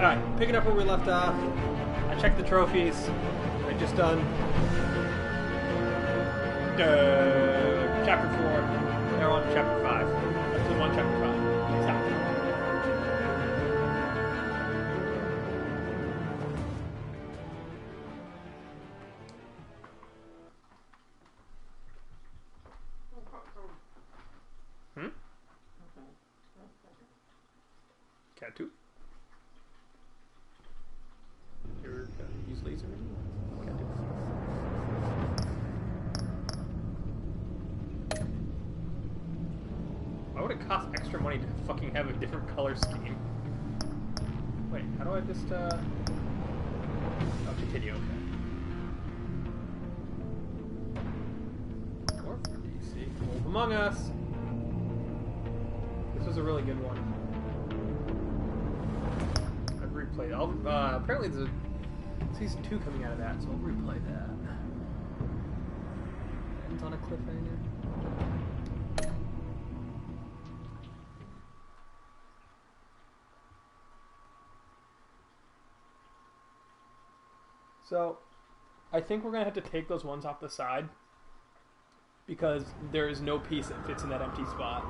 Alright, picking up where we left off. I checked the trophies. I just done chapter 4. Now we're on to chapter 5. Episode 1, chapter 5. Stop. Cat 2. You're gonna use laser vision? Cat 2. Why would it cost extra money to fucking have a different color scheme? Wait, how do I just, Oh, continue, okay. Or for DC. Wolf Among Us! This was a really good one. I've replayed it. Apparently there's a season 2 coming out of that, so I'll replay that. Ends on a cliffhanger. So, I think we're going to have to take those ones off the side because there is no piece that fits in that empty spot.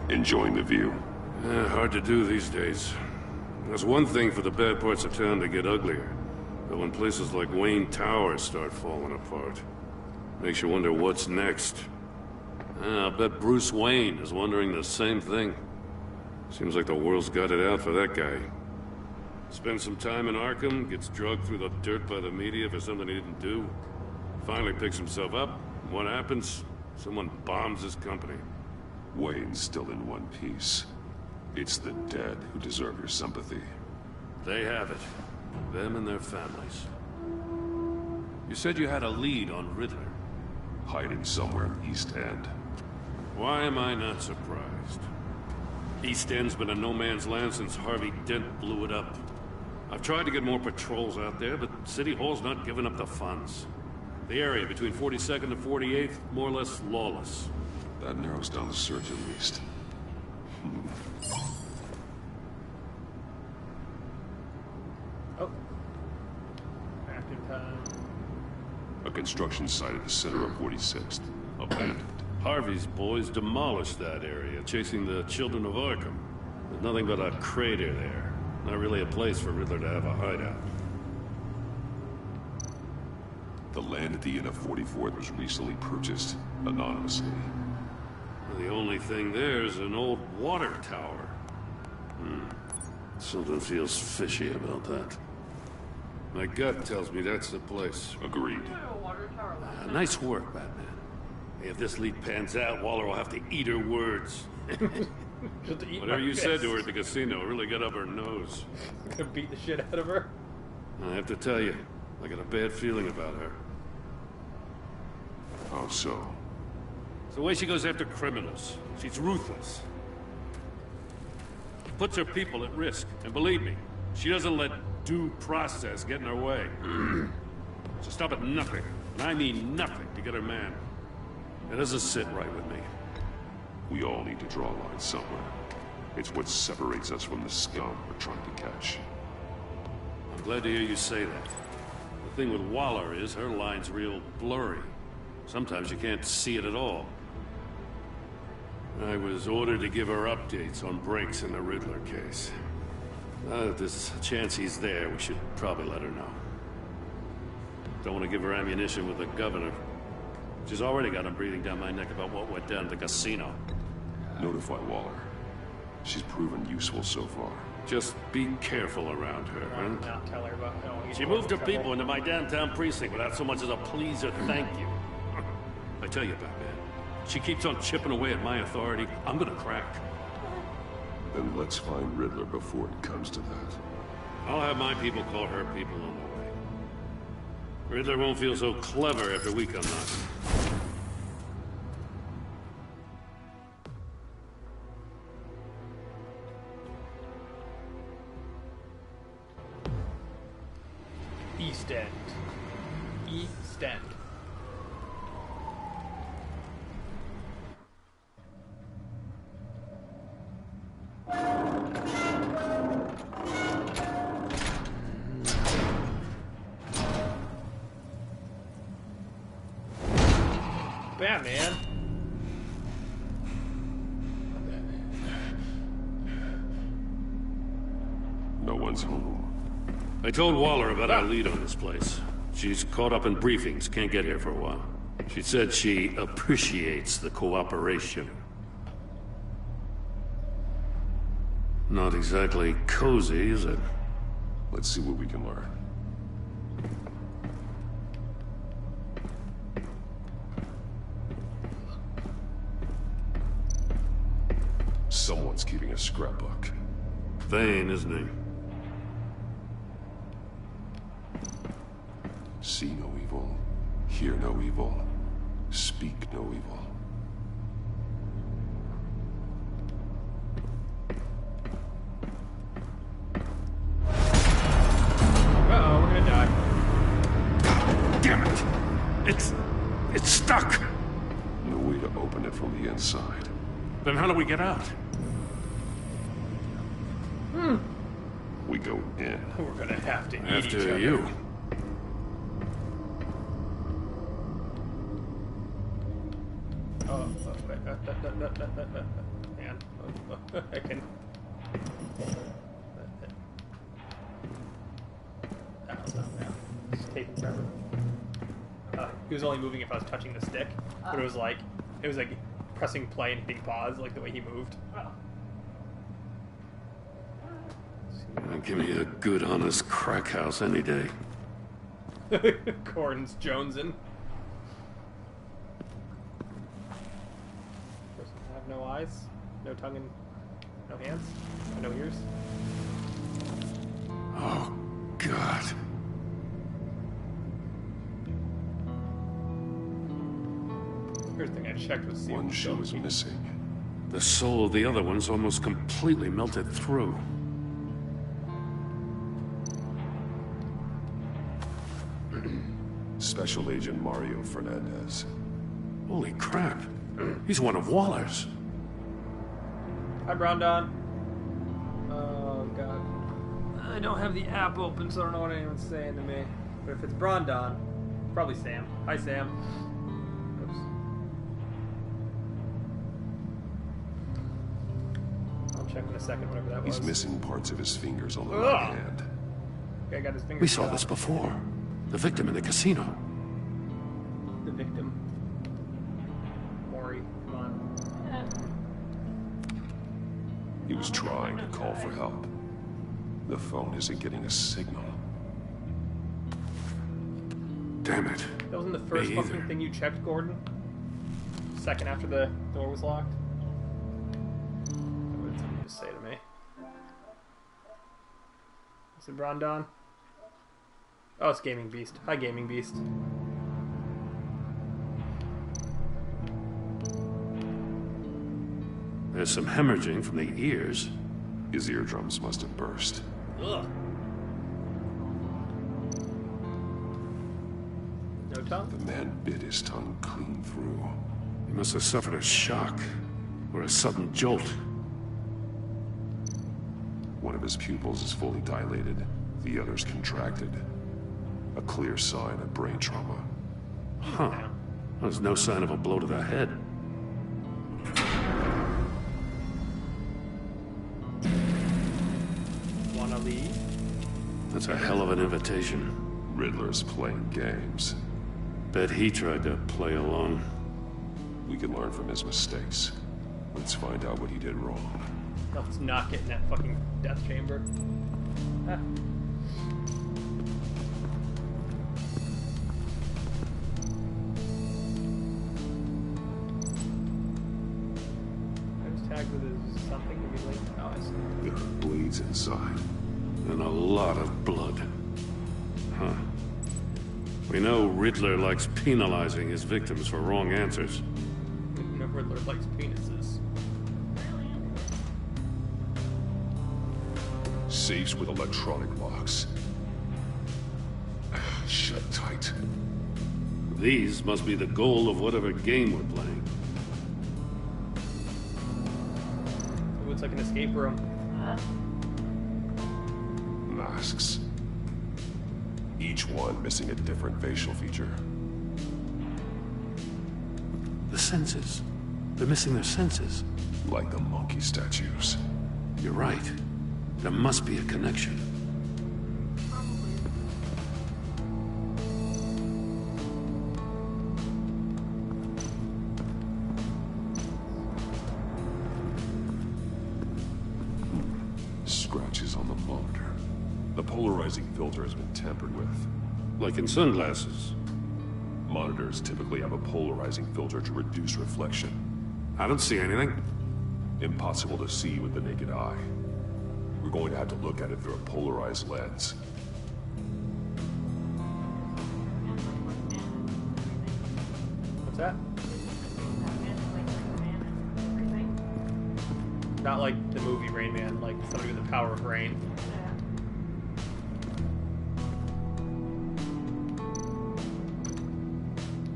Enjoying the view. Hard to do these days. There's one thing for the bad parts of town to get uglier, but when places like Wayne Tower start falling apart, makes you wonder what's next. I'll bet Bruce Wayne is wondering the same thing. Seems like the world's got it out for that guy. Spends some time in Arkham, gets drugged through the dirt by the media for something he didn't do. Finally picks himself up. What happens? Someone bombs his company. Wayne's still in one piece. It's the dead who deserve your sympathy. They have it. Them and their families. You said you had a lead on Riddler. Hiding somewhere in the East End. Why am I not surprised? East End's been a no-man's land since Harvey Dent blew it up. I've tried to get more patrols out there, but City Hall's not giving up the funds. The area between 42nd and 48th, more or less lawless. That narrows down the search at least. Oh. Active time. A construction site at the center of 46th. Abandoned. Harvey's boys demolished that area, chasing the children of Arkham. There's nothing but a crater there. Not really a place for Riddler to have a hideout. The land at the end of 44th was recently purchased, anonymously. The only thing there is an old water tower. Something feels fishy about that. My gut tells me that's the place. Agreed. Nice work, Batman. If this lead pans out, Waller will have to eat her words. Whatever you said to her at the casino really got up her nose. Gonna beat the shit out of her. I have to tell you, I got a bad feeling about her. How so? It's the way she goes after criminals. She's ruthless. Puts her people at risk. And believe me, she doesn't let due process get in her way. So stop at nothing, and I mean nothing, to get her man. It doesn't sit right with me. We all need to draw a line somewhere. It's what separates us from the scum we're trying to catch. I'm glad to hear you say that. The thing with Waller is her line's real blurry. Sometimes you can't see it at all. I was ordered to give her updates on breaks in the Riddler case. If there's a chance he's there, we should probably let her know. Don't want to give her ammunition with the governor. She's already got him breathing down my neck about what went down at the casino. Notify Waller. She's proven useful so far. Just be careful around her, huh? Not tell her about how She moved her people into my downtown precinct without so much as a please or thank you. I tell you, Batman, she keeps on chipping away at my authority, I'm gonna crack. Then let's find Riddler before it comes to that. I'll have my people call her people on the way. Riddler won't feel so clever after we come knocking. East End. East End. Batman. No one's home. I told Waller about our lead on this place. She's caught up in briefings, can't get here for a while. She said she appreciates the cooperation. Not exactly cozy, is it? Let's see what we can learn. Someone's keeping a scrapbook. Vain, isn't he? See no evil, hear no evil, speak no evil. Uh-oh, we're gonna die. Damn it! It's stuck! No way to open it from the inside. Then how do we get out? We go in. We're gonna have to eat each After other. you. Oh, wait, man. I can... That'll stop now. It's taking forever. He was only moving if I was touching the stick, but it was like pressing play and hitting pause, like the way he moved. Give me a good, honest crack house any day. Gordon's jonesing. Person have no eyes, no tongue, and no hands, no ears. Oh, God. First thing I checked was see One shoe is missing. The soul of the other one's almost completely melted through. Special Agent Mario Fernandez. Holy crap. He's one of Waller's. Hi, Brondon. Oh, God. I don't have the app open, so I don't know what anyone's saying to me. But if it's Brondon, probably Sam. Hi, Sam. Oops. I'll check in a second, whatever that was. He's missing parts of his fingers on the Ugh. right hand. Okay, I got his fingers. We saw cut this off. before. The victim in the casino. The victim. Maury, come on. He was trying to call for help. The phone isn't getting a signal. Damn it. That wasn't the first Me fucking either. thing you checked, Gordon? Second after the door was locked? What did somebody just say to me? Is it Brondon? Oh, it's Gaming Beast. Hi, Gaming Beast. There's some hemorrhaging from the ears. His eardrums must have burst. Ugh. No tongue? The man bit his tongue clean through. He must have suffered a shock or a sudden jolt. One of his pupils is fully dilated. The other's contracted. A clear sign of brain trauma. Huh. There's no sign of a blow to the head. Wanna leave? That's a hell of an invitation. Riddler's playing games. Bet he tried to play along. We can learn from his mistakes. Let's find out what he did wrong. Let's not get in that fucking death chamber. Ah. I was tagged with his something to be linked. Oh, I see. It bleeds inside. And a lot of blood. Huh. We know Riddler likes penalizing his victims for wrong answers. No Riddler likes penises. Safes with electronic locks. Shut tight. These must be the goal of whatever game we're playing. Ooh, it's like an escape room. Masks. Each one missing a different facial feature. senses. They're missing their senses. Like the monkey statues. You're right. There must be a connection. Scratches on the monitor. The polarizing filter has been tampered with. Like in sunglasses. Monitors typically have a polarizing filter to reduce reflection. I don't see anything. Impossible to see with the naked eye. We're going to have to look at it through a polarized lens. What's that? Not like the movie Rain Man, like somebody with the power of rain.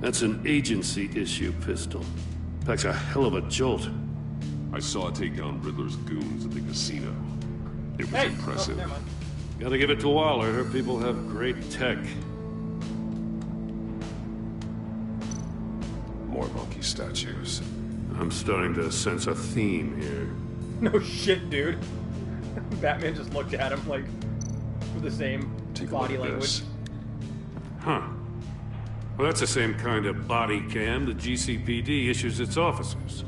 That's an agency issue pistol. Packs a hell of a jolt. I saw it take down Riddler's goons at the casino. It was Hey! impressive. Oh, never mind. Gotta give it to Waller. Her people have great tech. More monkey statues. I'm starting to sense a theme here. No shit, dude. Batman just looked at him like with the same Take a body look at language. this. Huh. Well, that's the same kind of body cam the GCPD issues its officers.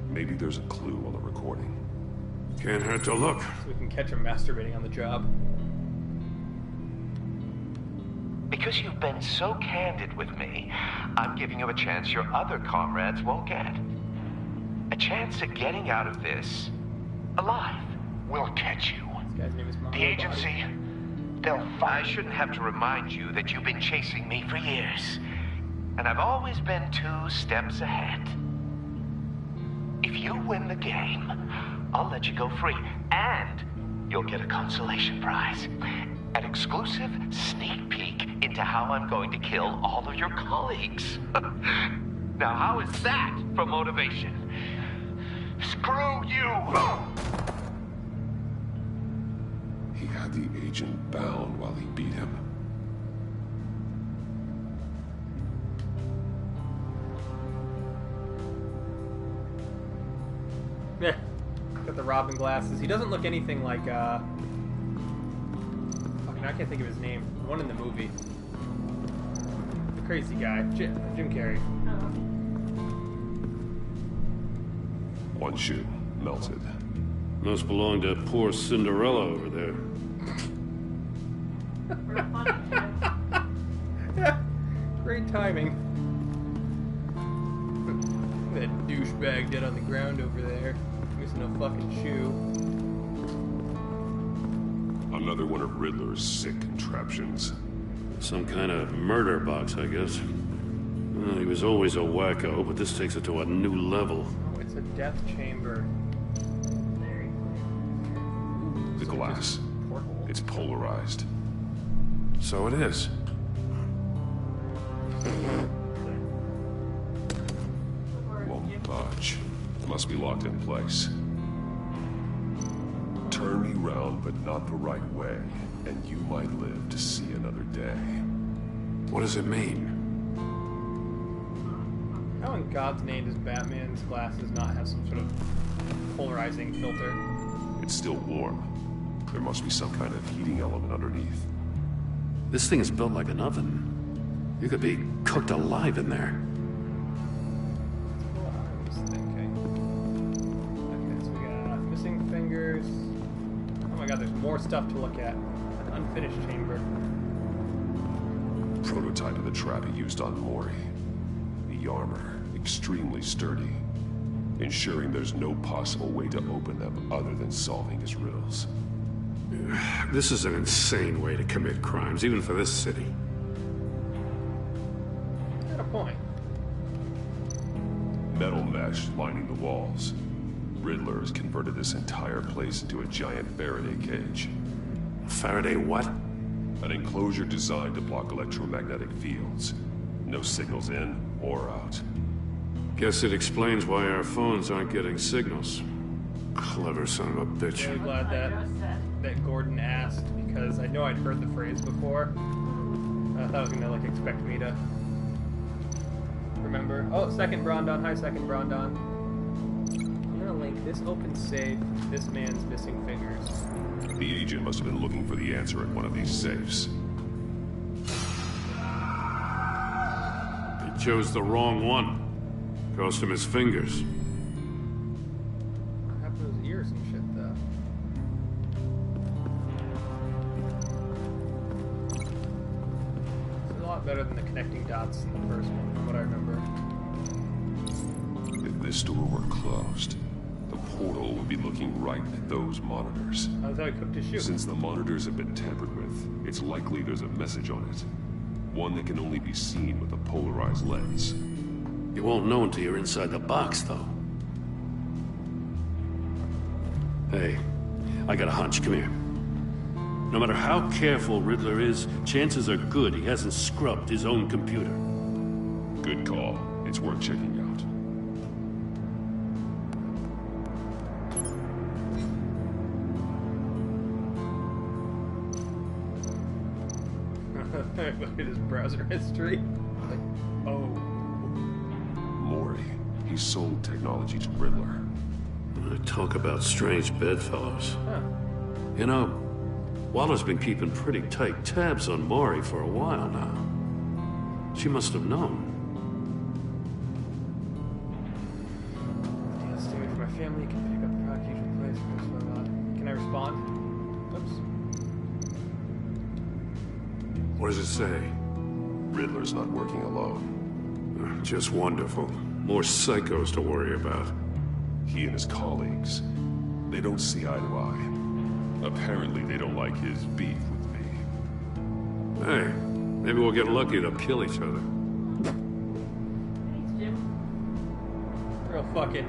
Maybe there's a clue on the recording. Can't hurt to look. So we can catch him masturbating on the job. Because you've been so candid with me, I'm giving you a chance your other comrades won't get. A chance at getting out of this alive. We'll catch you. This guy's name is The agency, they'll I shouldn't have to remind you that you've been chasing me for years. And I've always been 2 steps ahead. If you win the game, I'll let you go free. And you'll get a consolation prize. An exclusive sneak peek into how I'm going to kill all of your colleagues. Now, how is that for motivation? Screw you! He had the agent bound while he beat him. Yeah. Got the Robin glasses. He doesn't look anything like, fucking, I can't think of his name. The one in the movie. The crazy guy. Jim Carrey. One shoe melted. Must belong to poor Cinderella over there. Great timing. That douchebag dead on the ground over there. Missing a fucking shoe. Another one of Riddler's sick contraptions. Some kind of murder box, I guess. Well, he was always a wacko, but this takes it to a new level. Oh, it's a death chamber. The glass. Porthole. It's polarized. So it is. Won't budge. Must be locked in place. Turn me round, but not the right way, and you might live to see another day. What does it mean? How in God's name does Batman's glasses not have some sort of polarizing filter? It's still warm. There must be some kind of heating element underneath. This thing is built like an oven. You could be cooked alive in there. That's what I was thinking. Okay, so we got missing fingers. Oh my god, there's more stuff to look at. An unfinished chamber. Prototype of the trap he used on Mori. The armor, extremely sturdy, ensuring there's no possible way to open them other than solving his riddles. This is an insane way to commit crimes, even for this city. Got a point. Metal mesh lining the walls. Riddler has converted this entire place into a giant Faraday cage. Faraday what? An enclosure designed to block electromagnetic fields. No signals in or out. Guess it explains why our phones aren't getting signals. Clever son of a bitch. Really glad that Gordon asked, because I know I'd heard the phrase before. I thought it was gonna like expect me to remember. Oh, second Brondon. Hi, second Brondon. I'm gonna link this open safe, this man's missing fingers. The agent must have been looking for the answer at one of these safes. He chose the wrong one. Cost him his fingers. What happened to his ears and shit, though? It's a lot better than the connecting dots in the first one, from what I remember. If this door were closed, the portal would be looking right at those monitors. That's how he cooked his shoe. Since the monitors have been tampered with, it's likely there's a message on it. One that can only be seen with a polarized lens. You won't know until you're inside the box, though. Hey, I got a hunch. Come here. No matter how careful Riddler is, chances are good he hasn't scrubbed his own computer. Good call. It's worth checking out. Look at his browser history. Like, oh. Mori. He sold technology to Riddler. Talk about strange bedfellows. Huh. You know, Waller's been keeping pretty tight tabs on Maury for a while now. She must have known. Yeah, stay away from my family. Can pick up the product each place. Can I respond? Oops. What does it say? Riddler's not working alone. Just wonderful. More psychos to worry about. He and his colleagues, they don't see eye to eye. Apparently they don't like his beef with me. Hey, maybe we'll get lucky to kill each other. Thanks, Jim. Real fucking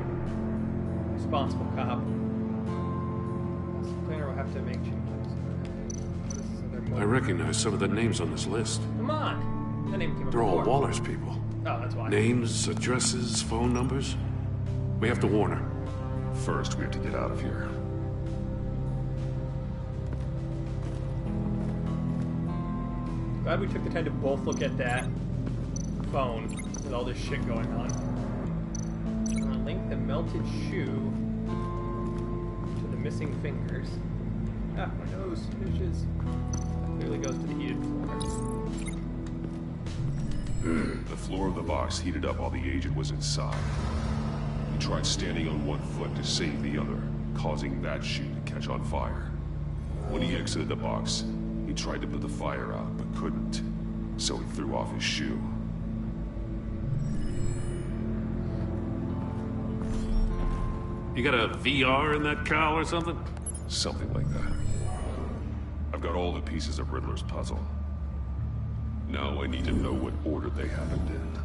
responsible cop. This planner will have to make changes. I recognize some of the names on this list. Come on. That name came up They're all before. Waller's people. Oh, that's why. Names, addresses, phone numbers. We have to warn her. First, we have to get out of here. Glad we took the time to both look at that phone with all this shit going on. I'm gonna link the melted shoe to the missing fingers. Ah, my nose itches. That clearly goes to the heated floor. The floor of the box heated up while the agent was inside. He tried standing on one foot to save the other, causing that shoe to catch on fire. When he exited the box, he tried to put the fire out, but couldn't. So he threw off his shoe. You got a VR in that cowl or something? Something like that. I've got all the pieces of Riddler's puzzle. Now I need to know what order they happened in.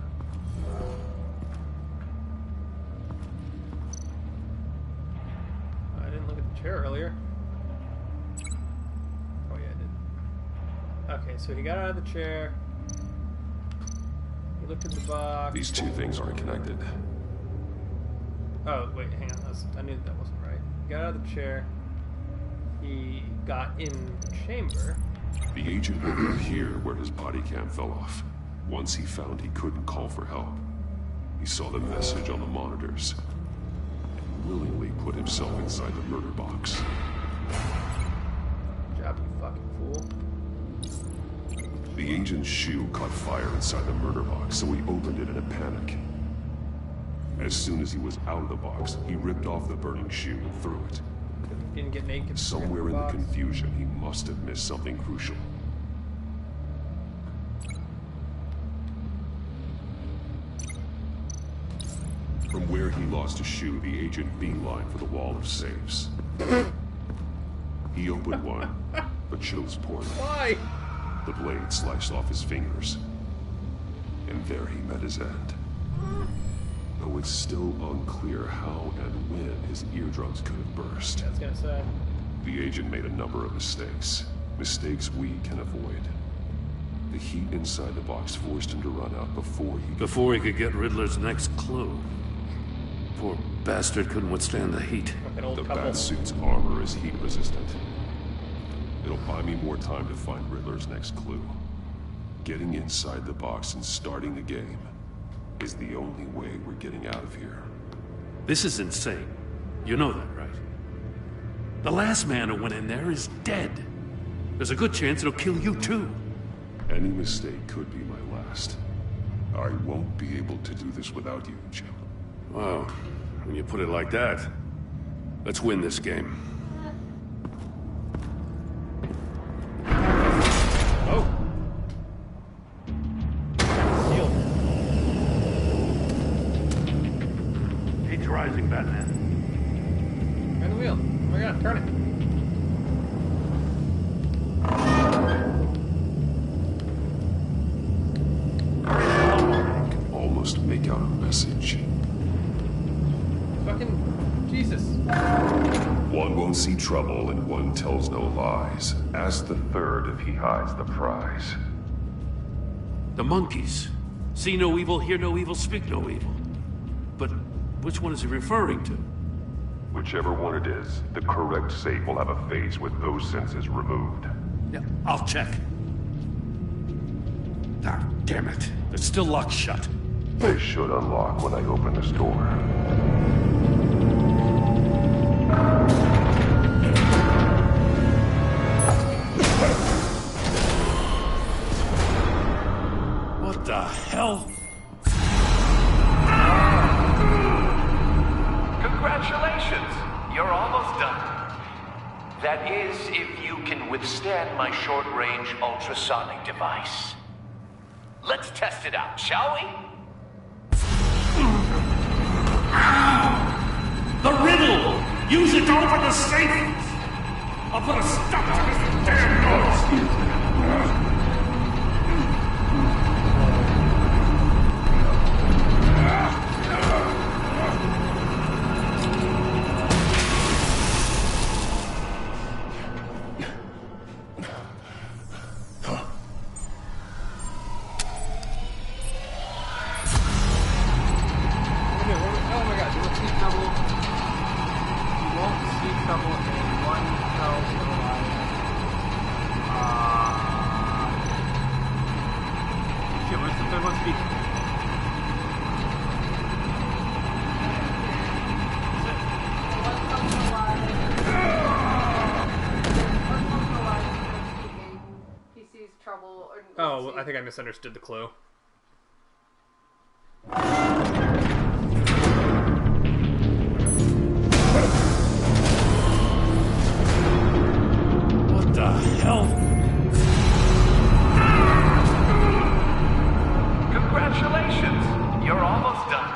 I didn't look at the chair earlier. Oh yeah, I did. Okay, so he got out of the chair. He looked at the box. These two things aren't connected. Oh, wait, hang on. I knew that wasn't right. He got out of the chair. He got in the chamber. The agent would hear where his body cam fell off. Once he found he couldn't call for help, he saw the message on the monitors and willingly put himself inside the murder box. Good job, you fucking fool. The agent's shoe caught fire inside the murder box, so he opened it in a panic. As soon as he was out of the box, he ripped off the burning shoe and threw it. Didn't get naked. Somewhere in the box. confusion, he must have missed something crucial. From where he lost his shoe, the agent beelined for the wall of safes. He opened one, but chose poorly. Why? The blade sliced off his fingers. And there he met his end. Though it's still unclear how and when his eardrums could have burst. I was gonna say. The agent made a number of mistakes. Mistakes we can avoid. The heat inside the box forced him to run out Before he could get Riddler's next clue. Poor bastard couldn't withstand the heat. Like an old The couple. Batsuit's armor is heat resistant. It'll buy me more time to find Riddler's next clue. Getting inside the box and starting the game is the only way we're getting out of here. This is insane. You know that, right? The last man who went in there is dead. There's a good chance it'll kill you too. Any mistake could be my last. I won't be able to do this without you, Jim. Well, when you put it like that, let's win this game. Oh. Shield. He's rising, Batman. Turn the wheel. Oh my god, turn it. I can almost make out a message. Fucking Jesus. One won't see trouble and one tells no lies. Ask the third if he hides the prize. The monkeys. See no evil, hear no evil, speak no evil. But which one is he referring to? Whichever one it is, the correct safe will have a face with those senses removed. Yeah, I'll check. Ah, damn it. It's still locked shut. They should unlock when I open this door. What the hell? Congratulations! You're almost done. That is, if you can withstand my short-range ultrasonic device. Let's test it out, shall we? The riddle! Use it to open the safe! I'll put a stop to this damn noise! Oh my god, you won't see trouble. You won't see trouble in one cell alive. Shit, where's the third one speaking? He sees trouble. Oh, I think I misunderstood the clue. What the hell? Congratulations! You're almost done.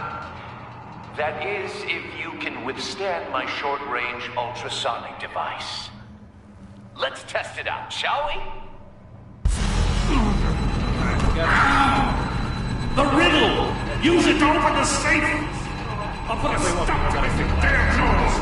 That is, if you can withstand my short-range ultrasonic device. Let's test it out, shall we? The riddle! Use it to open the safe! I'll put a stop to this damn noise!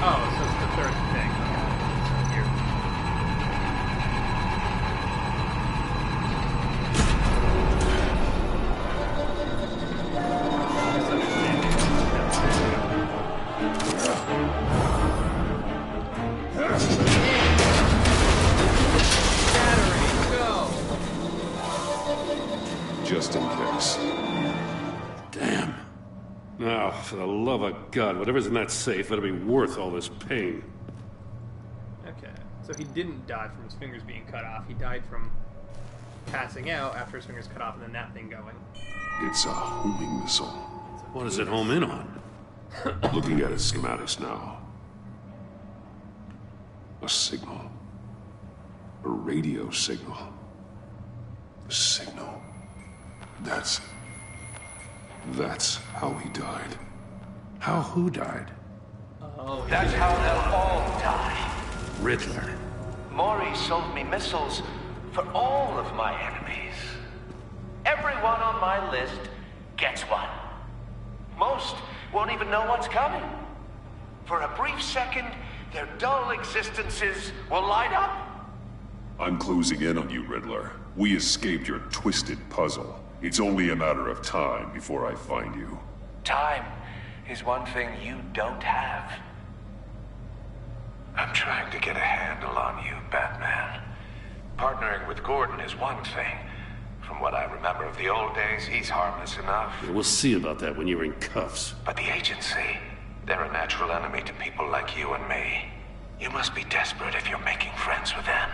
Oh, so it's the third thing. Okay. Here. Just in case. Damn. Now, for the love of God, whatever's in that safe better be worth all this pain. Okay, so he didn't die from his fingers being cut off. He died from passing out after his fingers cut off and then that thing going. It's a homing missile. What does it home in on? Looking at its schematics now. A signal. A radio signal. A signal. That's how he died. How who died? Oh, That's how they'll all die. Riddler. Maury sold me missiles for all of my enemies. Everyone on my list gets one. Most won't even know what's coming. For a brief second, their dull existences will light up. I'm closing in on you, Riddler. We escaped your twisted puzzle. It's only a matter of time before I find you. Time is one thing you don't have. I'm trying to get a handle on you, Batman. Partnering with Gordon is one thing. From what I remember of the old days, he's harmless enough. Yeah, we'll see about that when you're in cuffs. But the agency, they're a natural enemy to people like you and me. You must be desperate if you're making friends with them.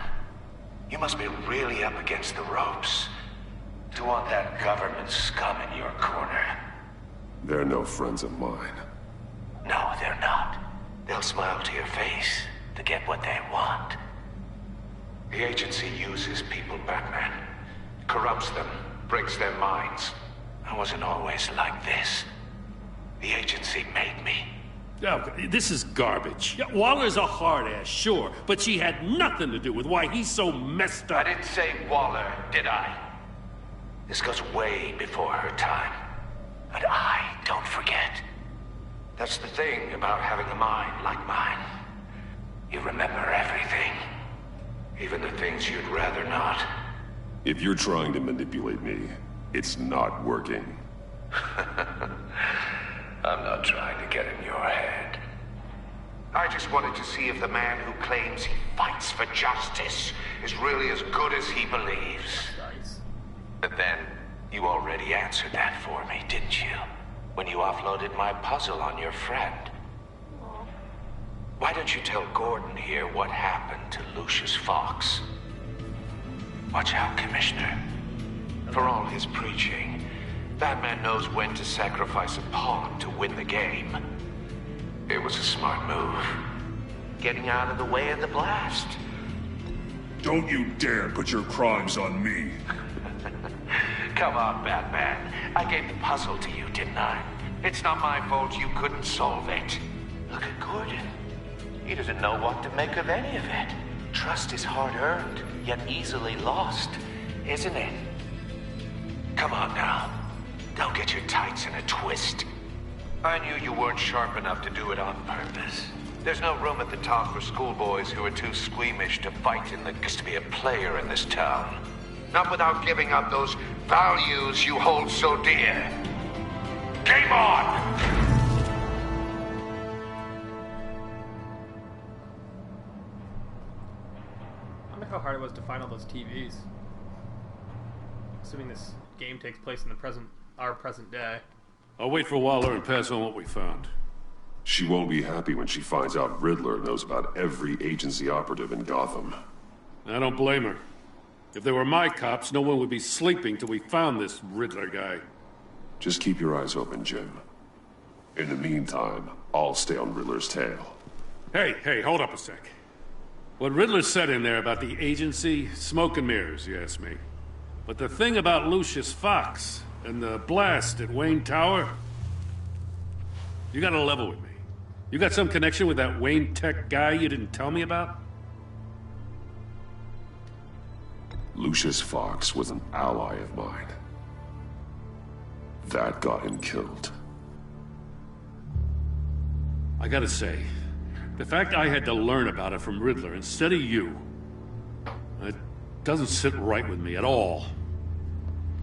You must be really up against the ropes to want that government scum in your corner. They're no friends of mine. No, they're not. They'll smile to your face to get what they want. The agency uses people, Batman. Corrupts them, breaks their minds. I wasn't always like this. The agency made me. Oh, this is garbage. Yeah, Waller's a hard-ass, sure, but she had nothing to do with why he's so messed I up. didn't say Waller, did I? This goes way before her time. And I don't forget. That's the thing about having a mind like mine. You remember everything. Even the things you'd rather not. If you're trying to manipulate me, it's not working. I'm not trying to get in your head. I just wanted to see if the man who claims he fights for justice is really as good as he believes. Nice. But then, you already answered that for me, didn't you? When you offloaded my puzzle on your friend. Why don't you tell Gordon here what happened to Lucius Fox? Watch out, Commissioner. For all his preaching, Batman knows when to sacrifice a pawn to win the game. It was a smart move. Getting out of the way of the blast. Don't you dare put your crimes on me. Come on, Batman. I gave the puzzle to you, didn't I? It's not my fault you couldn't solve it. Look at Gordon. He doesn't know what to make of any of it. Trust is hard-earned, yet easily lost, isn't it? Come on now. Don't get your tights in a twist. I knew you weren't sharp enough to do it on purpose. There's no room at the top for schoolboys who are too squeamish to fight in the to be a player in this town. Not without giving up those values you hold so dear. Game on! I wonder how hard it was to find all those TVs. Assuming this game takes place in our present day. I'll wait for Waller and pass on what we found. She won't be happy when she finds out Riddler knows about every agency operative in Gotham. I don't blame her. If they were my cops, no one would be sleeping till we found this Riddler guy. Just keep your eyes open, Jim. In the meantime, I'll stay on Riddler's tail. Hey, hold up a sec. What Riddler said in there about the agency, smoke and mirrors, you ask me. But the thing about Lucius Fox and the blast at Wayne Tower, you gotta level with me. You got some connection with that Wayne Tech guy you didn't tell me about? Lucius Fox was an ally of mine. That got him killed. I gotta say, the fact I had to learn about it from Riddler instead of you, it doesn't sit right with me at all.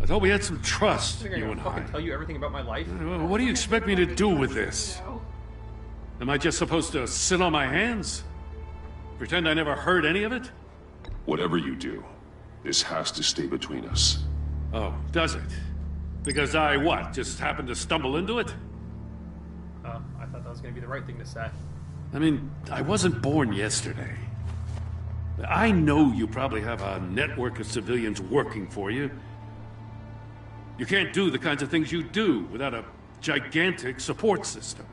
I thought we had some trust, I think you I'm and gonna I. fucking tell you everything about my life. What do you expect me to do with this? Am I just supposed to sit on my hands? Pretend I never heard any of it? Whatever you do, this has to stay between us. Oh, does it? Because I, what, just happened to stumble into it? I thought that was gonna be the right thing to say. I mean, I wasn't born yesterday. I know you probably have a network of civilians working for you. You can't do the kinds of things you do without a gigantic support system.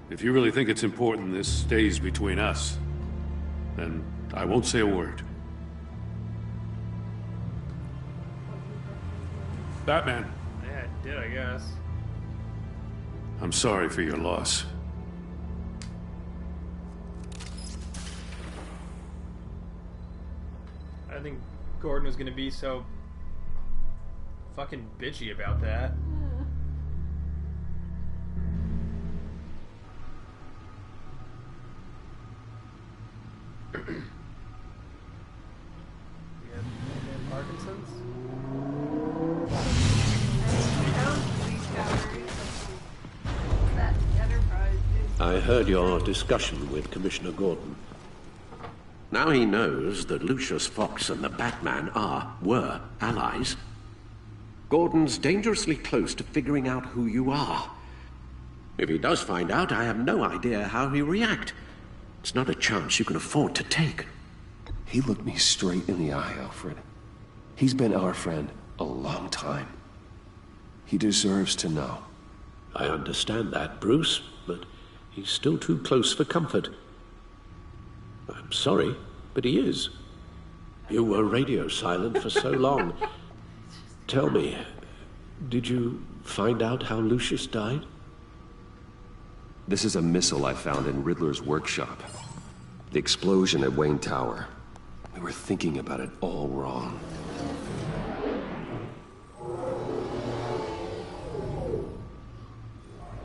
If you really think it's important this stays between us, then I won't say a word. Batman, Yeah, it did, I guess. I'm sorry for your loss. I didn't think Gordon was gonna be so fucking bitchy about that. Parkinson's? That Enterprise is... I heard your discussion with Commissioner Gordon. Now he knows that Lucius Fox and the Batman were allies. Gordon's dangerously close to figuring out who you are. If he does find out, I have no idea how he'll react. It's not a chance you can afford to take. He looked me straight in the eye, Alfred. He's been our friend a long time. He deserves to know. I understand that, Bruce, but he's still too close for comfort. I'm sorry, but he is. You were radio silent for so long. Tell me, did you find out how Lucius died? This is a missile I found in Riddler's workshop. The explosion at Wayne Tower. We were thinking about it all wrong.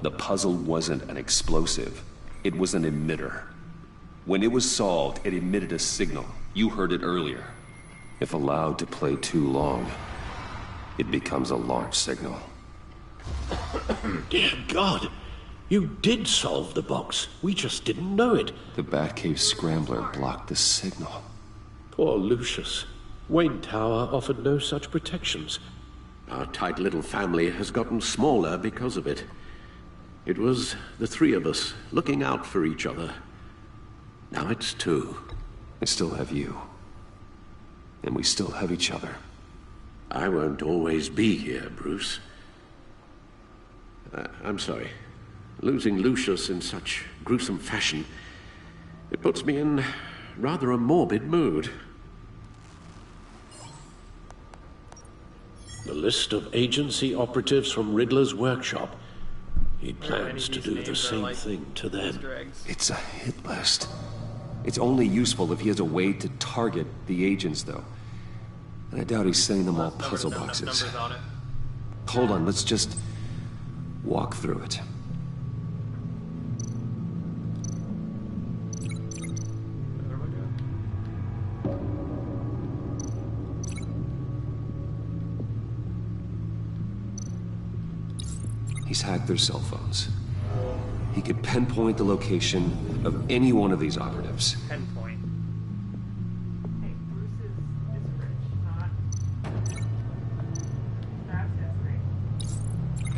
The puzzle wasn't an explosive. It was an emitter. When it was solved, it emitted a signal. You heard it earlier. If allowed to play too long, it becomes a launch signal. Dear God! You did solve the box. We just didn't know it. The Batcave scrambler blocked the signal. Poor Lucius. Wayne Tower offered no such protections. Our tight little family has gotten smaller because of it. It was the three of us looking out for each other. Now it's two. I still have you. And we still have each other. I won't always be here, Bruce. I'm sorry. Losing Lucius in such gruesome fashion, it puts me in rather a morbid mood. The list of agency operatives from Riddler's workshop. He plans to do the same thing to them. It's a hit list. It's only useful if he has a way to target the agents, though. And I doubt he's sending them all puzzle boxes. Hold on, let's just walk through it. He's hacked their cell phones. He could pinpoint the location of any one of these operatives. Pinpoint. Hey, Bruce is rich, not... That's his thing.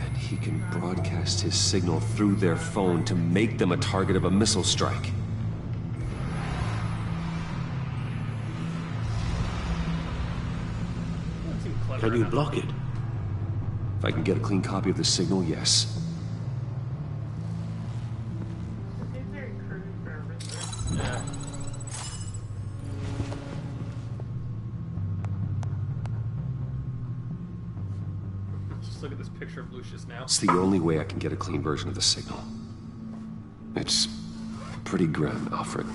And he can broadcast his signal through their phone to make them a target of a missile strike. Can you block it? If I can get a clean copy of the signal, yes. It's very crude for a Riddler. Yeah. Just look at this picture of Lucius now. It's the only way I can get a clean version of the signal. It's pretty grim, Alfred.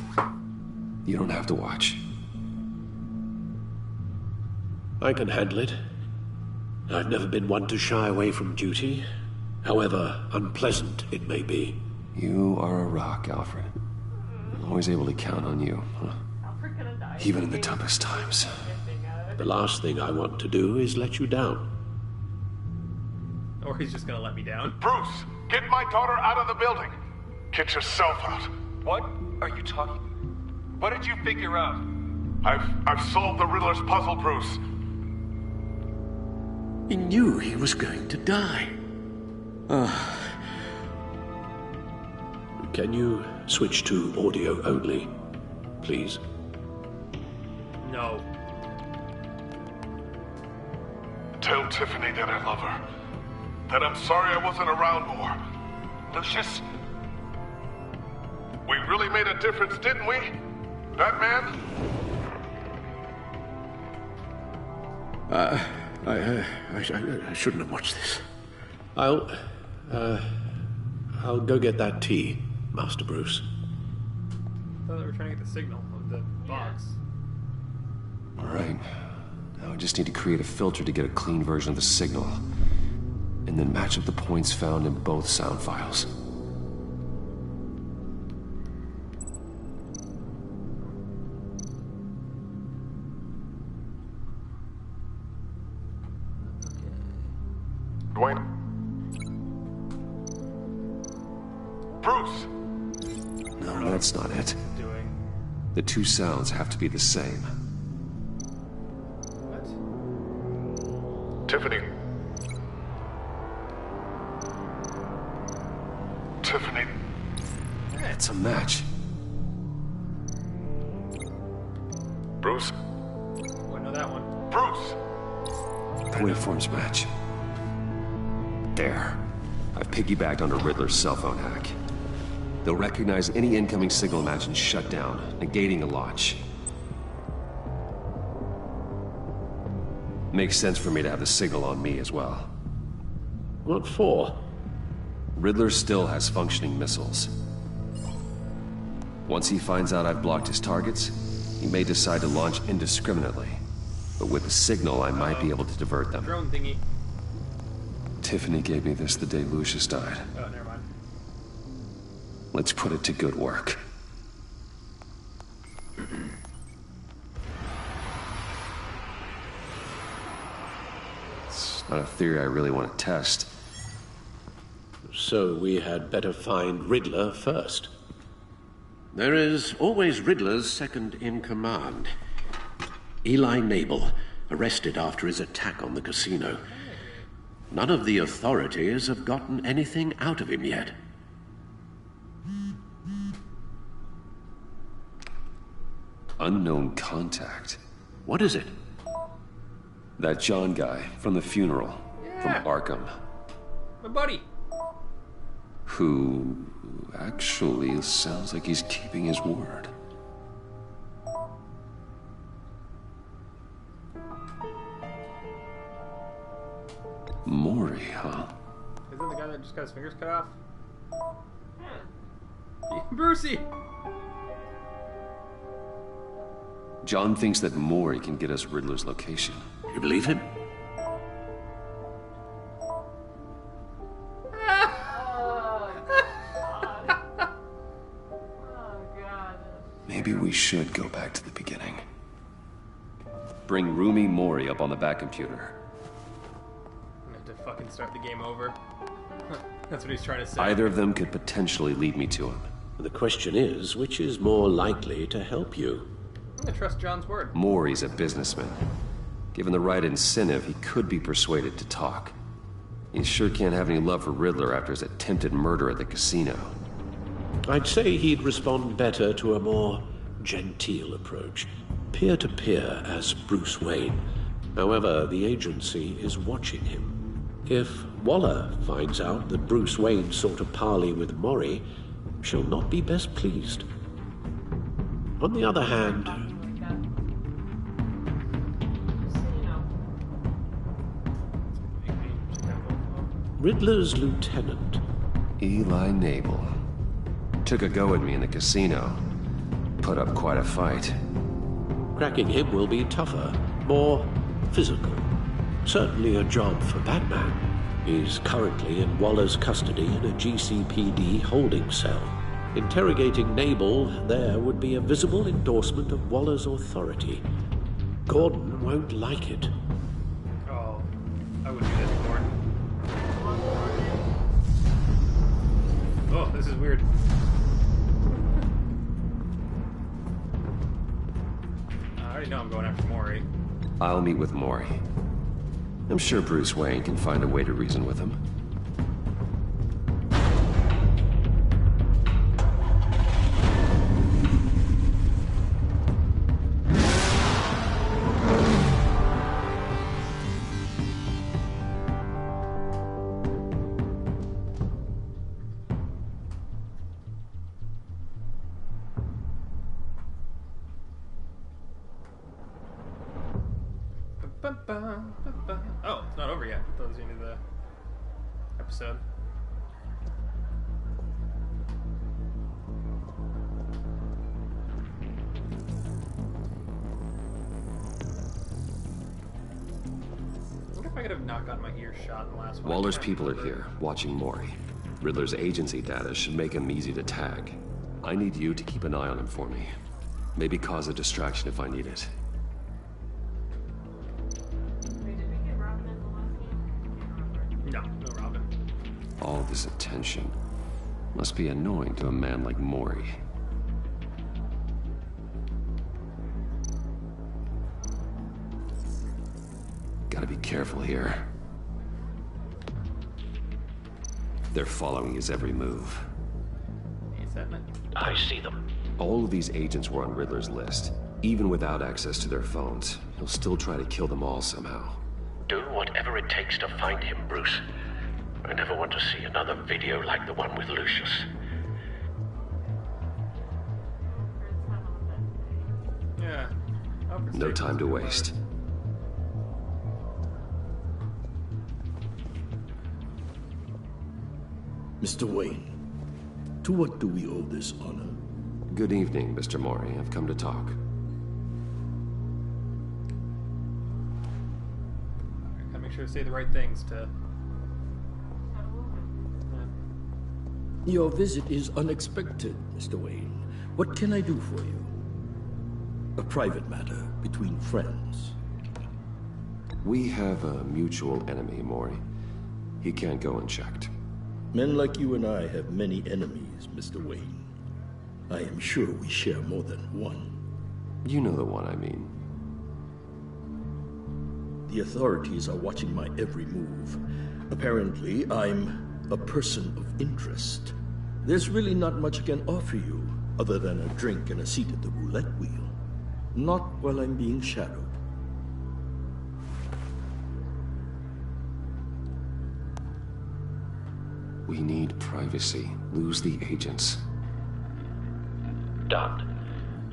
You don't have to watch. I can handle it. I've never been one to shy away from duty, however unpleasant it may be. You are a rock, Alfred. I'm always able to count on you, huh? Alfred gonna die. Even in the toughest times. The last thing I want to do is let you down. Or he's just gonna let me down. Bruce, get my daughter out of the building. Get yourself out. What are you talking? What did you figure out? I've solved the Riddler's puzzle, Bruce. He knew he was going to die. Can you switch to audio only, please? No. Tell Tiffany that I love her. That I'm sorry I wasn't around more. Lucius? We really made a difference, didn't we? Batman? I shouldn't have watched this. I'll go get that tea, Master Bruce. I thought they were trying to get the signal of the box. All right. Now I just need to create a filter to get a clean version of the signal, and then match up the points found in both sound files. Dwayne? Bruce! No, that's not it. Doing. The two sounds have to be the same. What? Tiffany. Tiffany. It's a match. Bruce? Oh, I know that one. Bruce! The waveforms match. There. I've piggybacked onto Riddler's cell phone hack. They'll recognize any incoming signal match and shut down, negating a launch. Makes sense for me to have the signal on me as well. What for? Riddler still has functioning missiles. Once he finds out I've blocked his targets, he may decide to launch indiscriminately. But with the signal, I might be able to divert them. Drone thingy. Tiffany gave me this the day Lucius died. Oh, never mind. Let's put it to good work. It's not a theory I really want to test. So we had better find Riddler first. There is always Riddler's second in command. Eli Nabel, arrested after his attack on the casino. None of the authorities have gotten anything out of him yet. Unknown contact. What is it? That John guy from the funeral. Yeah. From Arkham. My buddy. Who actually sounds like he's keeping his word. Maury, huh? Is that the guy that just got his fingers cut off? Brucey! John thinks that Maury can get us Riddler's location. You believe him? Maybe we should go back to the beginning. Bring Roomy Maury up on the back computer. I'm gonna have to fucking start the game over. That's what he's trying to say. Either of them could potentially lead me to him. The question is, which is more likely to help you? I'm gonna trust John's word. Maury's a businessman. Given the right incentive, he could be persuaded to talk. He sure can't have any love for Riddler after his attempted murder at the casino. I'd say he'd respond better to a more genteel approach. Peer-to-peer as Bruce Wayne. However, the agency is watching him. If Waller finds out that Bruce Wayne sought a parley with Maury, she'll not be best pleased. On the other hand, Riddler's lieutenant, Eli Nabel. Took a go at me in the casino. Put up quite a fight. cracking him will be tougher, more physical. Certainly a job for Batman. He's currently in Waller's custody in a GCPD holding cell. Interrogating Nabel there would be a visible endorsement of Waller's authority. Gordon won't like it. Oh, I wouldn't do that anymore. Oh, this is weird. I already know I'm going after Maury. I'll meet with Maury. I'm sure Bruce Wayne can find a way to reason with him. Oh, it's not over yet. I thought it was the end of the episode. I could have not gotten my ears shot in the last one. Waller's people are here, watching Mori. Riddler's agency data should make him easy to tag. I need you to keep an eye on him for me. Maybe cause a distraction if I need it. Wait, did we get Robin in the last game? No, no Robin. All this attention must be annoying to a man like Mori. Gotta be careful here. They're following his every move. Is that meant? I see them. All of these agents were on Riddler's list. Even without access to their phones, he'll still try to kill them all somehow. Do whatever it takes to find him, Bruce. I never want to see another video like the one with Lucius. Yeah. No time to waste. Mr. Wayne, to what do we owe this honor? Good evening, Mr. Mori. I've come to talk. Gotta make sure to say the right things to... Your visit is unexpected, Mr. Wayne. What can I do for you? A private matter between friends. We have a mutual enemy, Mori. He can't go unchecked. Men like you and I have many enemies, Mr. Wayne. I am sure we share more than one. You know the one I mean. The authorities are watching my every move. Apparently, I'm a person of interest. There's really not much I can offer you, other than a drink and a seat at the roulette wheel. Not while I'm being shadowed. We need privacy. Lose the agents. Done.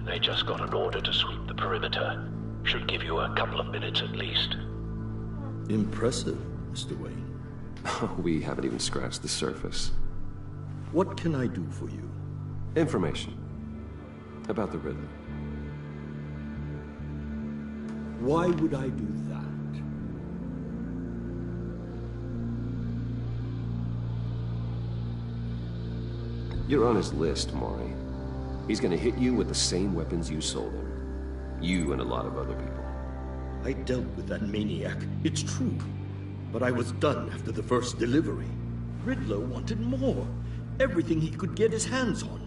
They just got an order to sweep the perimeter. Should give you a couple of minutes at least. Impressive, Mr. Wayne. We haven't even scratched the surface. What can I do for you? Information. About the Riddler. Why would I do that? You're on his list, Mori. He's gonna hit you with the same weapons you sold him. You and a lot of other people. I dealt with that maniac, it's true. But I was done after the first delivery. Riddler wanted more. Everything he could get his hands on.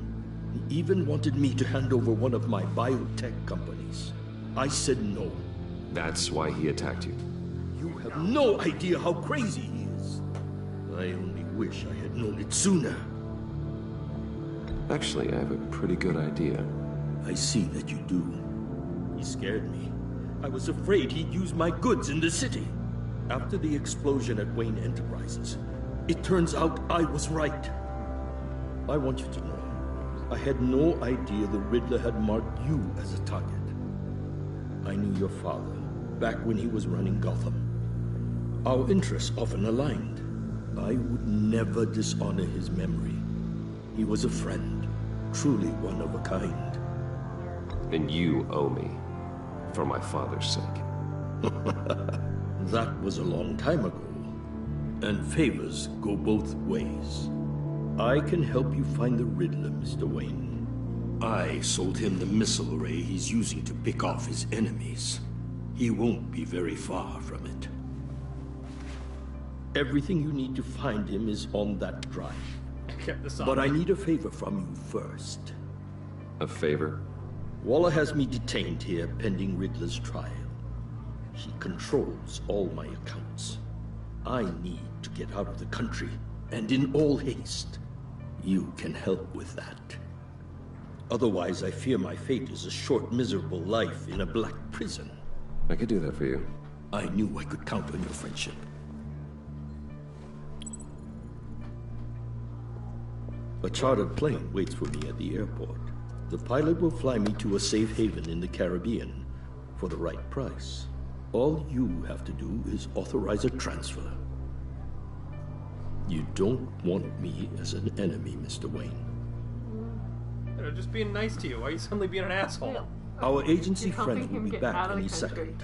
He even wanted me to hand over one of my biotech companies. I said no. That's why he attacked you. You have no idea how crazy he is. I only wish I had known it sooner. Actually, I have a pretty good idea. I see that you do. He scared me. I was afraid he'd use my goods in the city. After the explosion at Wayne Enterprises, it turns out I was right. I want you to know, I had no idea the Riddler had marked you as a target. I knew your father, back when he was running Gotham. Our interests often aligned. I would never dishonor his memory. He was a friend, truly one of a kind. And you owe me, for my father's sake. That was a long time ago, and favors go both ways. I can help you find the Riddler, Mr. Wayne. I sold him the missile array he's using to pick off his enemies. He won't be very far from it. Everything you need to find him is on that drive. But I need a favor from you first. A favor? Waller has me detained here pending Riddler's trial. He controls all my accounts. I need to get out of the country, and in all haste. You can help with that. Otherwise, I fear my fate is a short, miserable life in a black prison. I could do that for you. I knew I could count on your friendship. A chartered plane waits for me at the airport. The pilot will fly me to a safe haven in the Caribbean for the right price. All you have to do is authorize a transfer. You don't want me as an enemy, Mr. Wayne. They're just being nice to you. Why are you suddenly being an asshole? Our agency You're helping friend will him be get back out of any the country. second.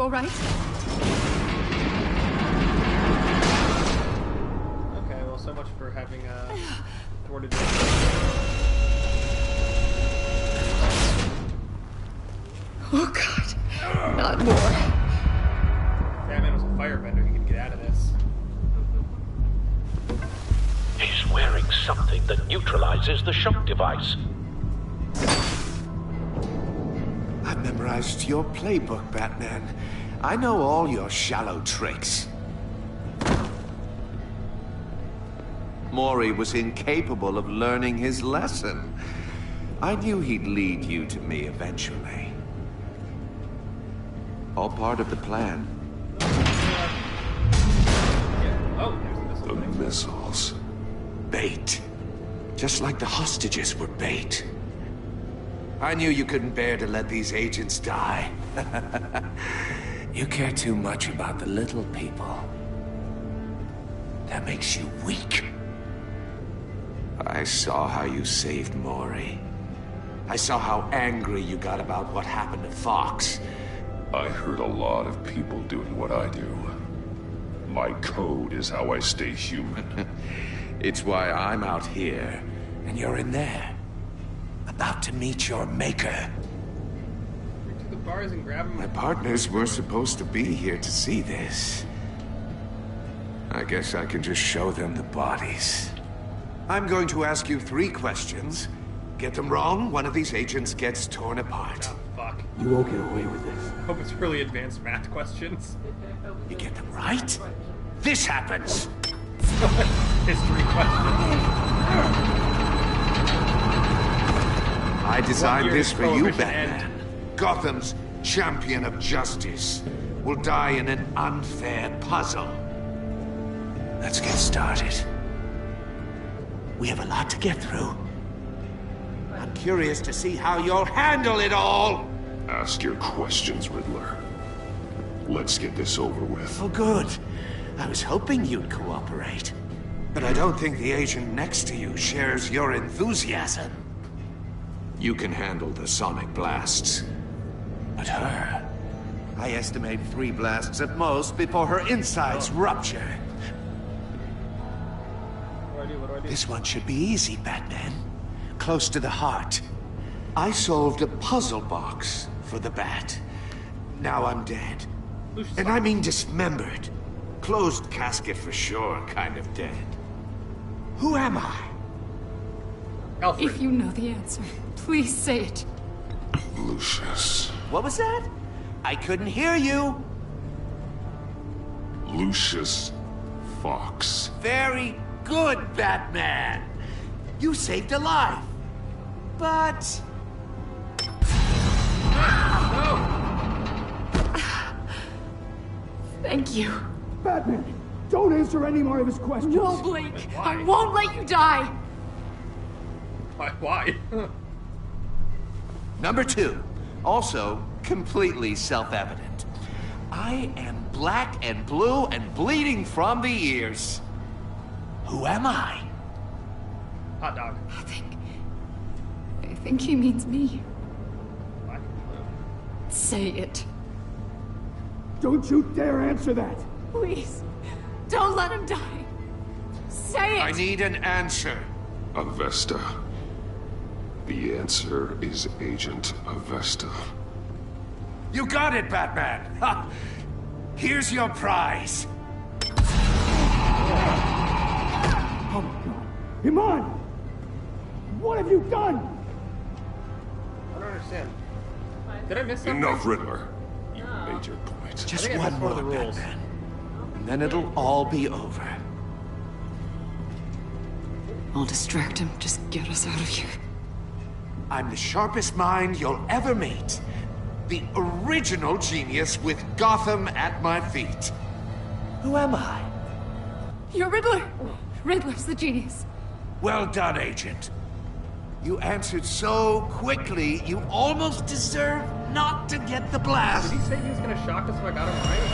you all right? Okay, well, so much for having thwarted it. Oh God, not more. Batman was a firebender. He could get out of this. He's wearing something that neutralizes the shock device. I've memorized your playbook, Batman. I know all your shallow tricks. Mori was incapable of learning his lesson. I knew he'd lead you to me eventually. All part of the plan. Oh, there's The missiles. Bait. Just like the hostages were bait. I knew you couldn't bear to let these agents die. You care too much about the little people. That makes you weak. I saw how you saved Mori. I saw how angry you got about what happened to Fox. I hurt a lot of people doing what I do. My code is how I stay human. It's why I'm out here, and you're in there. About to meet your maker. to the bars and grab him. My partners were supposed to be here to see this. I guess I can just show them the bodies. I'm going to ask you 3 questions. Get them wrong, one of these agents gets torn apart. Oh, fuck. You won't get away with this. I hope it's really advanced math questions. You get them right, this happens. History questions. I designed this for you, Prohibition Batman. Gotham's champion of justice will die in an unfair puzzle. Let's get started. We have a lot to get through. I'm curious to see how you'll handle it all. Ask your questions, Riddler. Let's get this over with. Oh, good. I was hoping you'd cooperate. But I don't think the agent next to you shares your enthusiasm. You can handle the sonic blasts. But her... I estimate 3 blasts at most before her insides rupture. What do I do? This one should be easy, Batman. Close to the heart. I solved a puzzle box for the Bat. Now I'm dead. And I mean dismembered. Closed casket for sure, kind of dead. Who am I? Alfred. If you know the answer, please say it. Lucius. What was that? I couldn't hear you. Lucius Fox. Very good, Batman. You saved a life. But... Thank you. Batman, don't answer any more of his questions. No, Blake. I won't let you die. Why? Number 2. Also, completely self-evident. I am black and blue and bleeding from the ears. Who am I? Hot dog. I think he means me. Black and blue. Say it. Don't you dare answer that. Please. Don't let him die. Say it. I need an answer. Avesta. The answer is Agent Avesta. You got it, Batman. Ha! Here's your prize. Oh my God. Iman! What have you done? I don't understand. Did I miss something? Enough, Riddler. You made your point. Just I think I one missed more, one of the rules. Batman. And then it'll all be over. I'll distract him. Just get us out of here. I'm the sharpest mind you'll ever meet. The original genius with Gotham at my feet. Who am I? You're Riddler. Riddler's the genius. Well done, Agent. You answered so quickly, you almost deserve not to get the blast. Did he say he was gonna shock us if I got him right?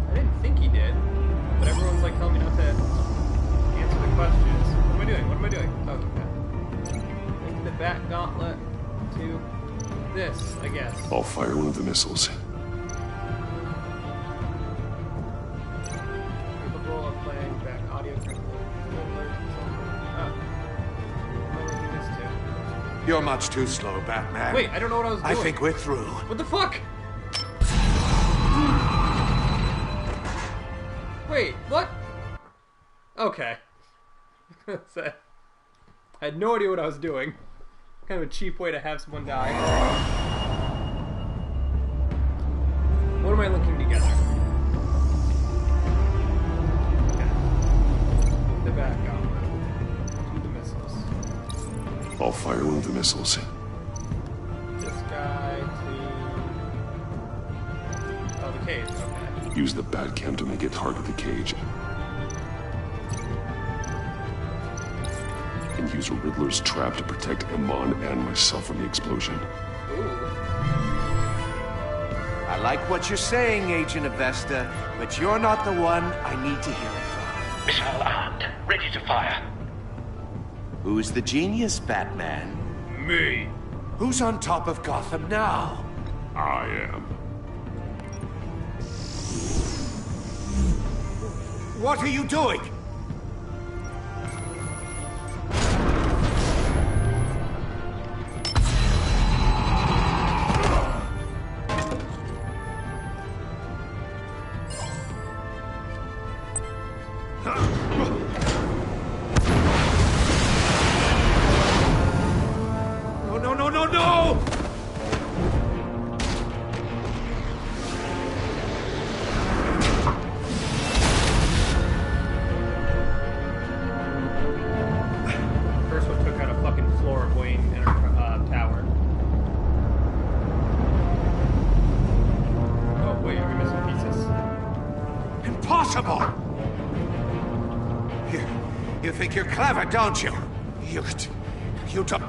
I didn't think he did. But everyone's like telling me not to answer the questions. What am I doing? What am I doing? Okay. Link the Bat Gauntlet to this, I guess. I'll fire one of the missiles. Capable of playing back audio from You're much too slow, Batman. Wait, I don't know what I was doing. I think we're through. What the fuck? Wait, what? Okay. I had no idea what I was doing. Kind of a cheap way to have someone die. What am I linking together? Okay. The back gauntlet. Do the missiles. I'll fire one of the missiles. This guy to... Oh, the cage, okay. Use the Batcam to make it target the cage. And use a Riddler's trap to protect Iman and myself from the explosion. Ooh. I like what you're saying, Agent Avesta, but you're not the one I need to hear it from. Missile armed, ready to fire. Who's the genius, Batman? Me. Who's on top of Gotham now? I am. What are you doing? No! First one took out a fucking floor of Wayne Tower. Oh wait, are we missing pieces? Impossible! You think you're clever, don't you? You don't...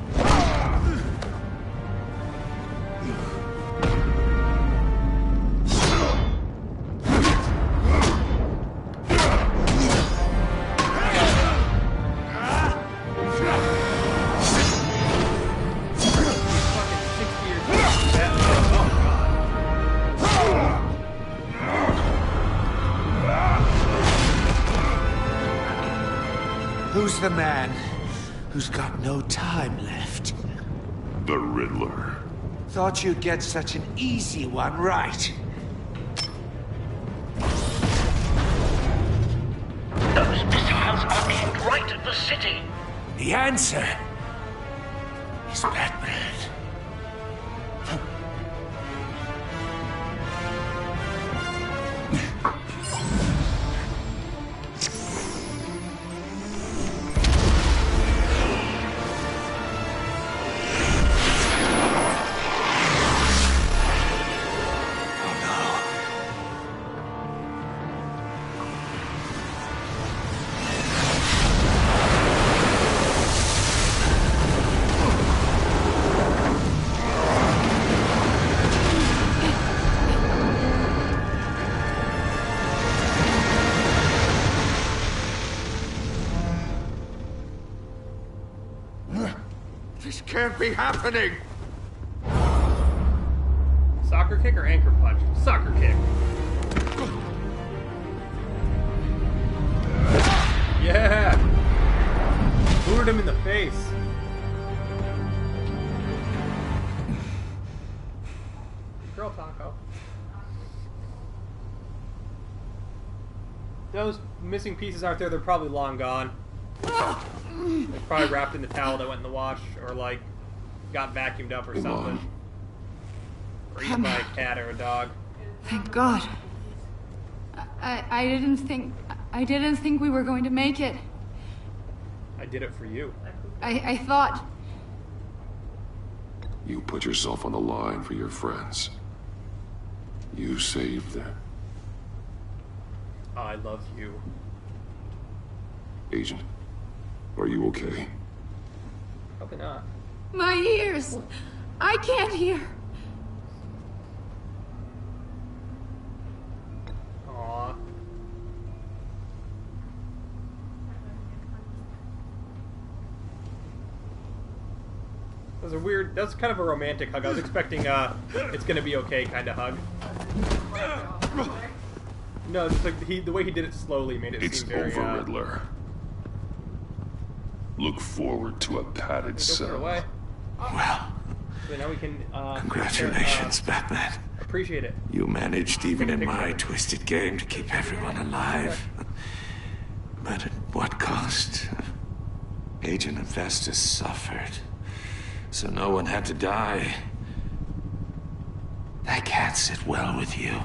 Who's the man who's got no time left? The Riddler. Thought you'd get such an easy one right. Those missiles are aimed right at the city. The answer is Batman. This can't be happening! Soccer kick or anchor punch? Soccer kick. Yeah! Booted him in the face. Girl taco. Those missing pieces out there, they're probably long gone. They're probably wrapped in the towel that went in the wash, or like got vacuumed up or something. Or eaten by a cat or a dog. Thank God. I didn't think we were going to make it. I did it for you. I thought... You put yourself on the line for your friends. You saved them. I love you. Agent, are you okay? Probably not. My ears! I can't hear. Aww. was a weird. That was kind of a romantic hug. I was expecting it's gonna be okay kind of hug. No, just like the way he did it slowly made it seem very. It's over, Riddler. Look forward to a padded cell. Away. Well, so now we can. Congratulations, Batman. Appreciate it. You managed, even in my twisted game, to keep everyone alive. But at what cost? Agent Avesta suffered, so no one had to die. That can't sit well with you.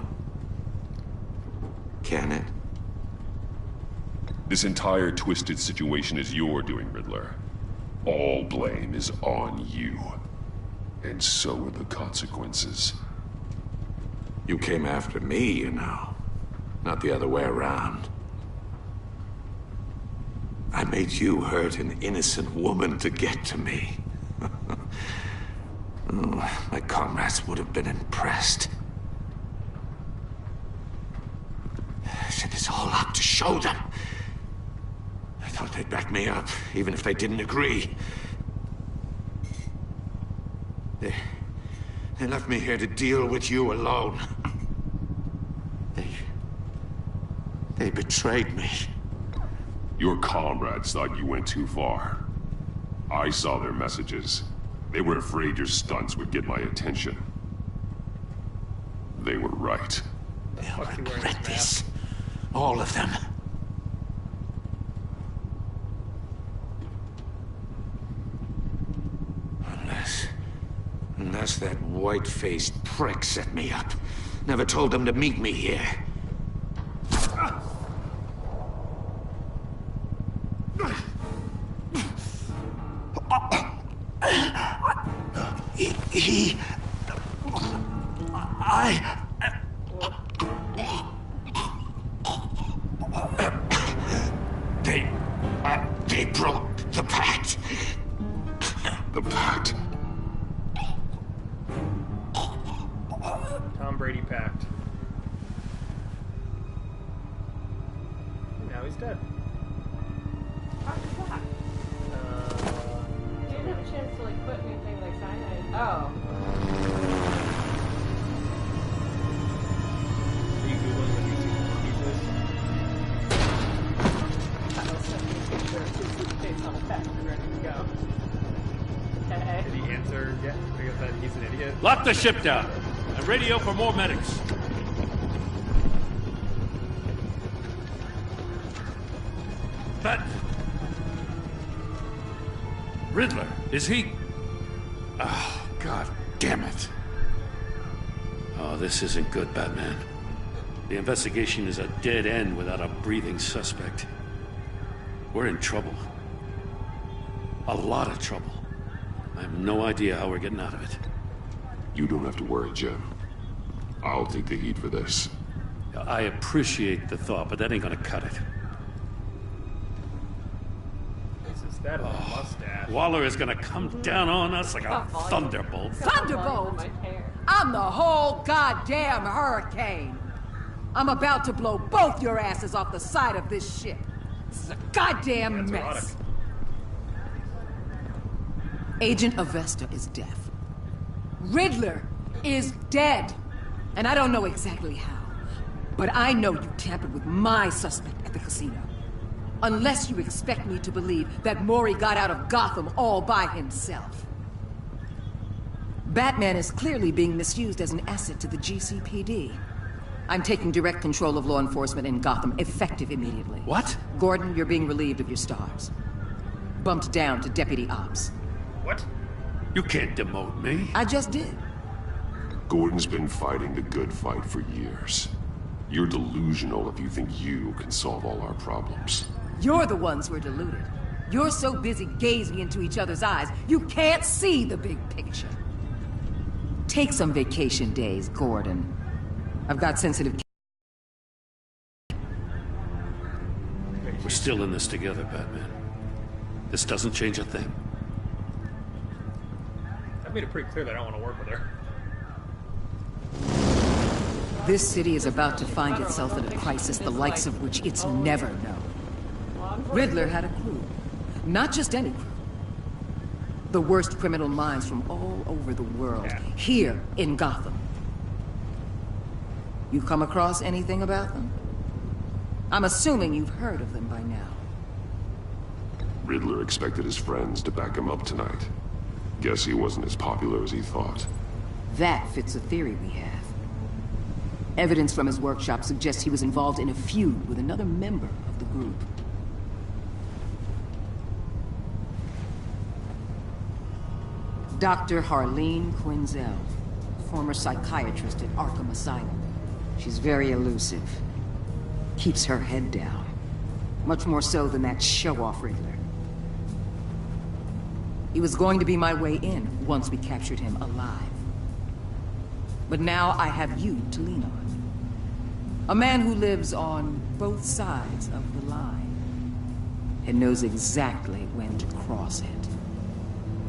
Can it? This entire twisted situation is your doing, Riddler. All blame is on you. And so are the consequences. You came after me, you know. Not the other way around. I made you hurt an innocent woman to get to me. Oh, my comrades would have been impressed. I set this all up to show them. I thought they'd back me up, even if they didn't agree. They left me here to deal with you alone. They betrayed me. Your comrades thought you went too far. I saw their messages. They were afraid your stunts would get my attention. They were right. They'll regret this. All of them. Unless that white-faced prick set me up. Never told them to meet me here. They broke the pact. The pact? Tom Brady pact. And now he's dead. He didn't have a chance to like put anything like cyanide. Oh. Are you Googling what YouTube pieces? I was sending pictures based on a fact and ready to go. Okay. Did he answer yet? I guess that he's an idiot. Lock the ship down and radio for more medics. But Riddler, is he? Oh, God damn it. Oh, this isn't good, Batman. The investigation is a dead end without a breathing suspect. We're in trouble. A lot of trouble. I have no idea how we're getting out of it. You don't have to worry, Jim. I'll take the heat for this. I appreciate the thought, but that ain't gonna cut it. Is that a mustache? Waller is gonna come down on us like a thunderbolt. Thunderbolt? I'm the whole goddamn hurricane. I'm about to blow both your asses off the side of this ship. This is a goddamn mess. Agent Avesta is deaf. Riddler is dead. And I don't know exactly how. But I know you tampered with my suspect at the casino. Unless you expect me to believe that Maury got out of Gotham all by himself. Batman is clearly being misused as an asset to the GCPD. I'm taking direct control of law enforcement in Gotham, effective immediately. What? Gordon, you're being relieved of your stars. Bumped down to Deputy Ops. What? You can't demote me. I just did. Gordon's been fighting the good fight for years. You're delusional if you think you can solve all our problems. You're the ones who are deluded. You're so busy gazing into each other's eyes, you can't see the big picture. Take some vacation days, Gordon. I've got sensitive... We're still in this together, Batman. This doesn't change a thing. I made it pretty clear that I don't want to work with her. This city is about to find itself in a crisis the likes of which it's never known. Riddler had a crew. Not just any crew. The worst criminal minds from all over the world, here in Gotham. You've come across anything about them? I'm assuming you've heard of them by now. Riddler expected his friends to back him up tonight. Guess he wasn't as popular as he thought. That fits a theory we have. Evidence from his workshop suggests he was involved in a feud with another member of the group. Dr. Harleen Quinzel, former psychiatrist at Arkham Asylum. She's very elusive. Keeps her head down. Much more so than that show-off Riddler. He was going to be my way in once we captured him alive. But now I have you to lean on. A man who lives on both sides of the line and knows exactly when to cross it.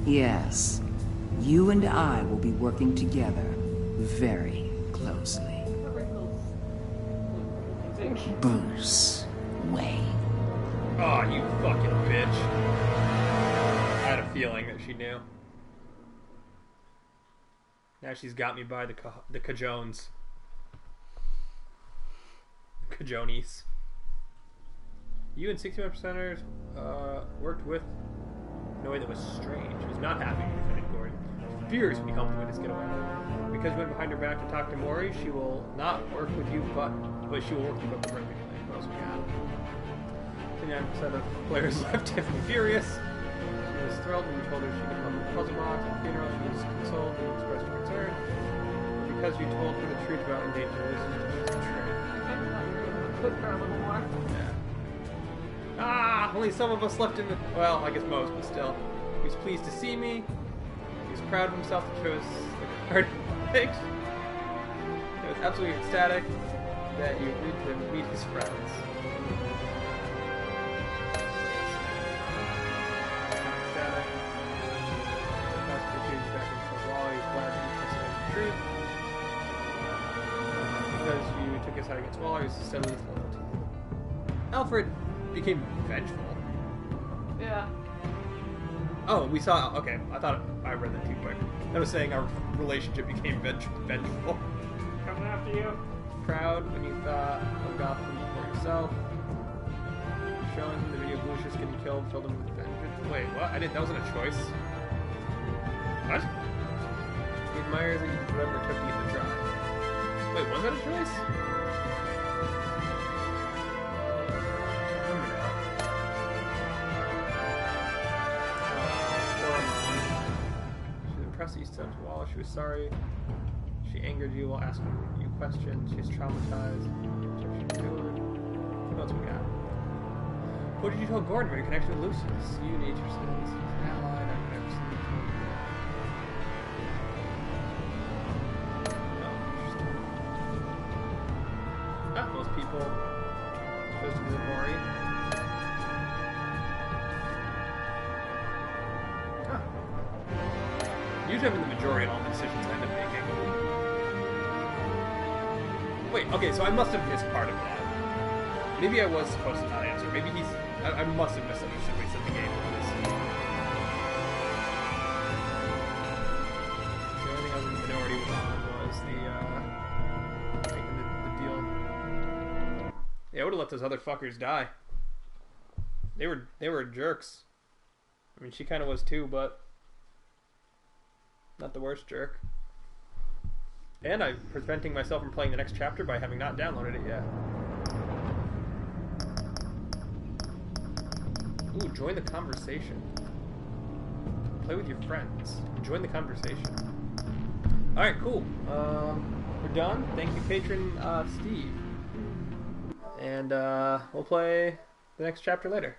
Yes, you and I will be working together very closely. Bruce Wayne. Oh, you fucking bitch. I had a feeling that she knew. Now she's got me by the Cajones. Cajonies. You and 61%ers worked with in a way that was strange. He was not happy with defending Gordon. Furious when he helped the witness get away. Because you went behind her back to talk to Maury, she will not work with you, but she will work with you but the breaking plan. What else we got? 59% of players left Tiffany furious. She was thrilled when you told her she could help with the puzzle box. At the funeral, she was consoled and expressed her concern. Because you told her the truth about endangered relationships, she's betrayed. Put her a little more. Yeah. Ah! Only some of us left in the... Well, I guess most, but still. He was pleased to see me. He was proud of himself to chose the card he picked. He was absolutely ecstatic that you agreed to meet his friends. Ecstatic. That's appreciated you back into the wall. He was glad that you trusted him the truth. Because you took his side against Waller, he was steadily loyal to you. Alfred became vengeful. Yeah. Oh, we saw... Okay, I thought I read that too quick. I was saying our relationship became vengeful. Coming after you. Proud when you thought of Gotham before yourself. Showing him the video of Lucius getting killed filled him with vengeance. Wait, what? That wasn't a choice. What? He admires that you whoever took you to try. Wait, was that a choice? She was impressed that you stepped to Wallace. She was sorry. She angered you while asking you questions. She's traumatized. What else we got? What did you tell Gordon about your connection with Lucius? You need your sins. He's an ally. I've never seen you. Not most people chose to visit Maury. Huh. Usually I'm in the majority in all the decisions I end up making. Wait, okay, so I must have missed part of that. Maybe I was supposed to not answer. Maybe he's... I must have misunderstood what he said the game was. The only thing I was in the minority was the deal. Yeah, I would have let those other fuckers die. They were jerks. I mean, she kind of was too, but not the worst jerk. And I'm preventing myself from playing the next chapter by having not downloaded it yet. Ooh, join the conversation. Play with your friends. Join the conversation. Alright, cool. We're done. Thank you, patron Steve. And we'll play the next chapter later.